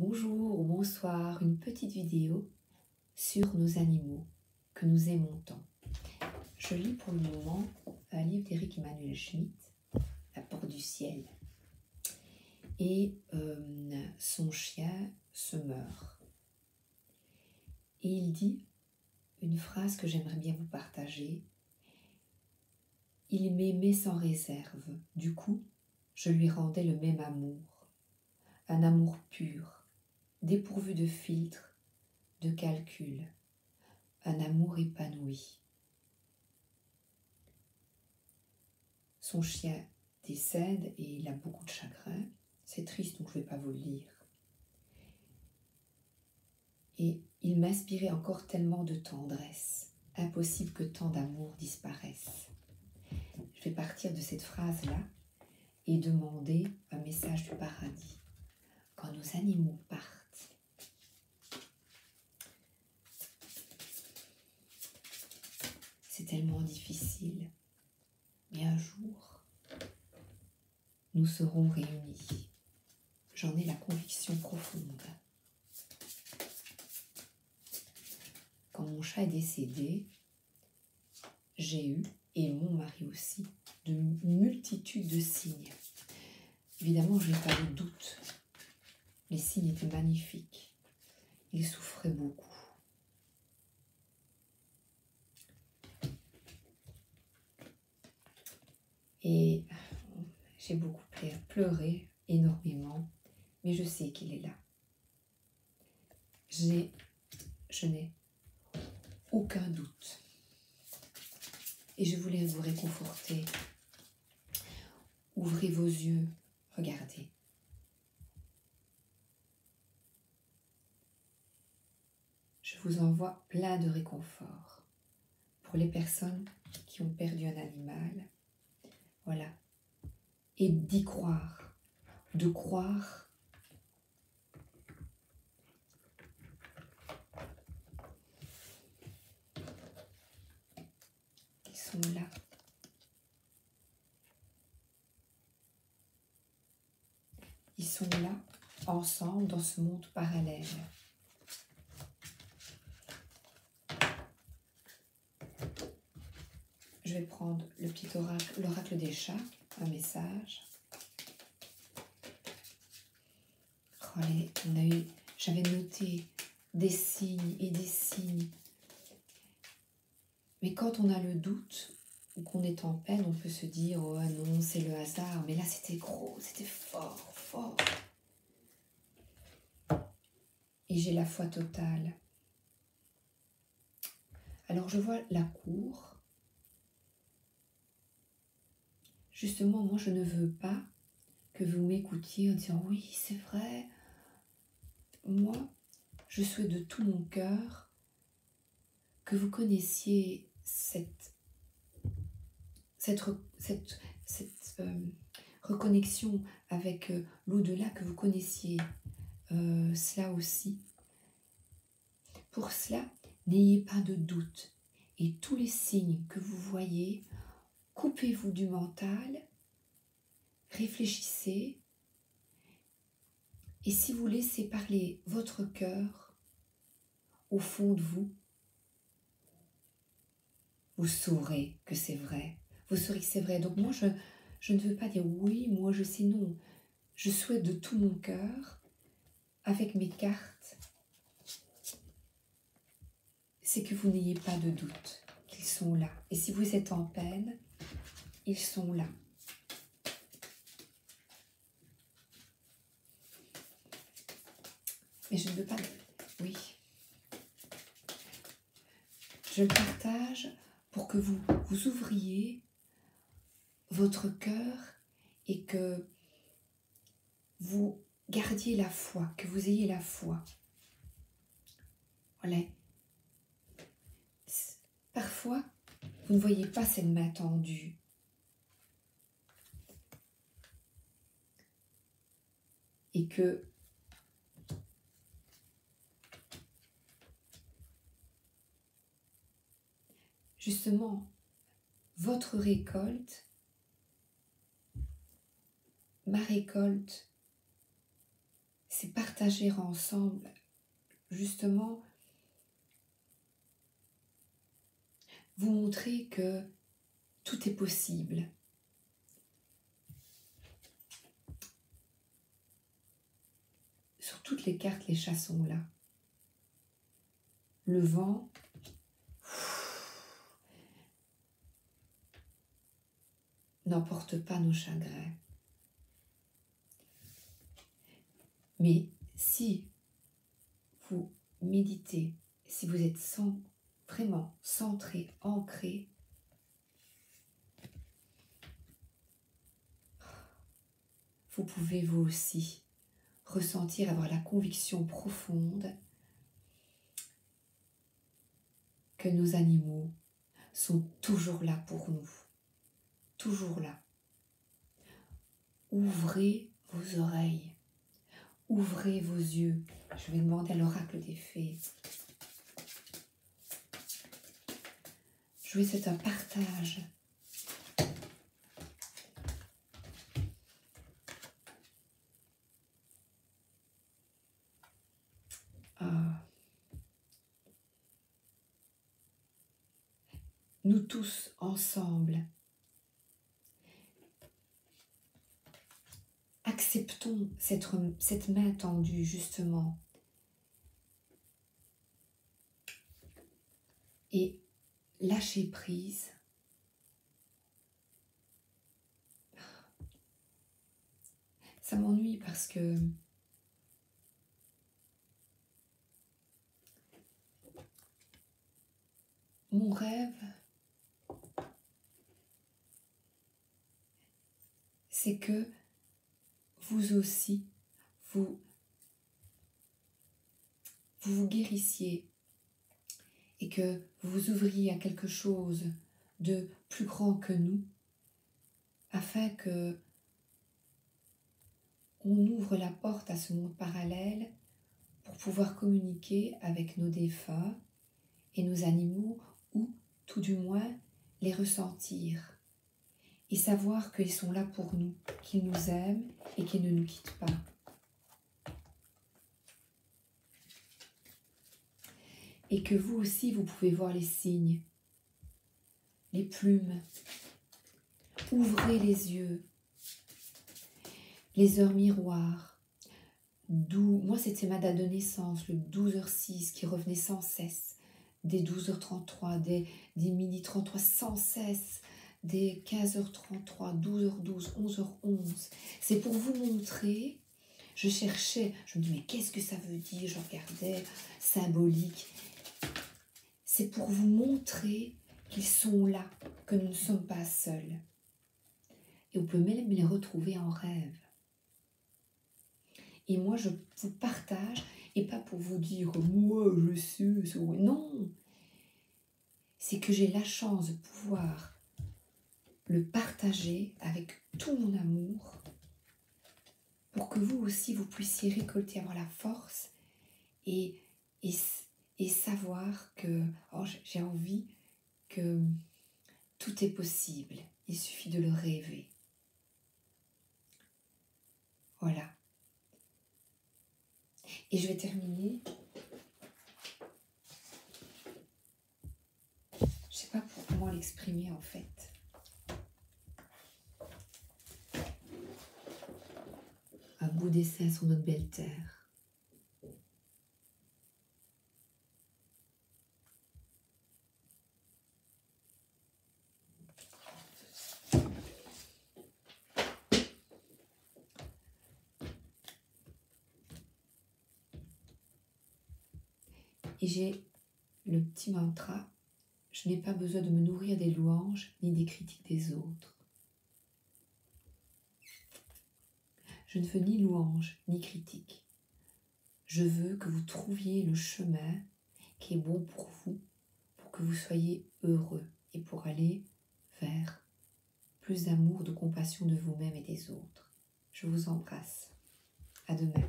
Bonjour ou bonsoir, une petite vidéo sur nos animaux que nous aimons tant. Je lis pour le moment un livre d'Éric Emmanuel Schmitt, La porte du ciel. Et son chien se meurt. Et il dit une phrase que j'aimerais bien vous partager. Il m'aimait sans réserve, du coup, je lui rendais le même amour. Un amour pur, dépourvu de filtre, de calcul, un amour épanoui. Son chien décède et il a beaucoup de chagrin. C'est triste, donc je ne vais pas vous le lire. Et il m'inspirait encore tellement de tendresse. Impossible que tant d'amour disparaisse. Je vais partir de cette phrase-là et demander un message du paradis. Quand nos animaux partent, c'est tellement difficile, mais un jour, nous serons réunis. J'en ai la conviction profonde. Quand mon chat est décédé, j'ai eu, et mon mari aussi, de multitudes de signes. Évidemment, je n'ai pas de doute. Les signes étaient magnifiques. Il souffrait beaucoup. Et j'ai beaucoup pleuré énormément, mais je sais qu'il est là. Je n'ai aucun doute. Et je voulais vous réconforter. Ouvrez vos yeux, regardez. Je vous envoie plein de réconfort pour les personnes qui ont perdu un animal. Voilà. Et d'y croire, de croire qu'ils sont là. Ils sont là, ensemble, dans ce monde parallèle. Je vais prendre le petit oracle, l'oracle des chats, un message. Oh, j'avais noté des signes et des signes. Mais quand on a le doute ou qu'on est en peine, on peut se dire « Oh non, c'est le hasard ». Mais là, c'était gros, c'était fort, fort. Et j'ai la foi totale. Alors, je vois la cour. Justement, moi, je ne veux pas que vous m'écoutiez en disant « Oui, c'est vrai. Moi, je souhaite de tout mon cœur que vous connaissiez cette reconnexion avec l'au-delà, que vous connaissiez cela aussi. Pour cela, n'ayez pas de doute. Et tous les signes que vous voyez, coupez-vous du mental, réfléchissez. Et si vous laissez parler votre cœur au fond de vous, vous saurez que c'est vrai. Vous saurez que c'est vrai. Donc moi, je ne veux pas dire oui, moi je sais non. Je souhaite de tout mon cœur, avec mes cartes, c'est que vous n'ayez pas de doute qu'ils sont là. Et si vous êtes en peine, ils sont là. Mais je ne veux pas... Oui. Je le partage pour que vous ouvriez votre cœur et que vous gardiez la foi, que vous ayez la foi. Voilà. Parfois, vous ne voyez pas cette main tendue. Et que justement, votre récolte, ma récolte, c'est partager ensemble, justement, vous montrer que tout est possible. Sur toutes les cartes, les chats sont là. Le vent n'emporte pas nos chagrins. Mais si vous méditez, si vous êtes vraiment centré, ancré, vous pouvez vous aussi ressentir, avoir la conviction profonde que nos animaux sont toujours là pour nous. Toujours là. Ouvrez vos oreilles. Ouvrez vos yeux. Je vais demander à l'oracle des fées. Jouer, c'est un partage. Nous tous ensemble, acceptons cette main tendue, justement, et lâchez prise. Ça m'ennuie parce que mon rêve, c'est que vous aussi, vous vous guérissiez et que vous vous ouvriez à quelque chose de plus grand que nous, afin que on ouvre la porte à ce monde parallèle pour pouvoir communiquer avec nos défunts et nos animaux, ou tout du moins les ressentir et savoir qu'ils sont là pour nous, qu'ils nous aiment et qu'ils ne nous quittent pas. Et que vous aussi, vous pouvez voir les signes, les plumes. Ouvrez les yeux, les heures miroirs. Moi, c'était ma date de naissance, le 12h06, qui revenait sans cesse. Des 12h33, des midi 33 sans cesse, des 15h33, 12h12, 11h11. C'est pour vous montrer, je cherchais, je me dis mais qu'est-ce que ça veut dire, je regardais, symbolique. C'est pour vous montrer qu'ils sont là, que nous ne sommes pas seuls. Et vous pouvez même les retrouver en rêve. Et moi, je vous partage, et pas pour vous dire « moi, je sais », non. C'est que j'ai la chance de pouvoir le partager avec tout mon amour pour que vous aussi, vous puissiez récolter, avoir la force et savoir que j'ai envie que tout est possible. Il suffit de le rêver. Voilà. Et je vais terminer. Je ne sais pas comment l'exprimer en fait. Un beau dessin sur notre belle terre. Et j'ai le petit mantra, je n'ai pas besoin de me nourrir des louanges ni des critiques des autres. Je ne veux ni louange ni critique. Je veux que vous trouviez le chemin qui est bon pour vous, pour que vous soyez heureux et pour aller vers plus d'amour, de compassion de vous-même et des autres. Je vous embrasse. À demain.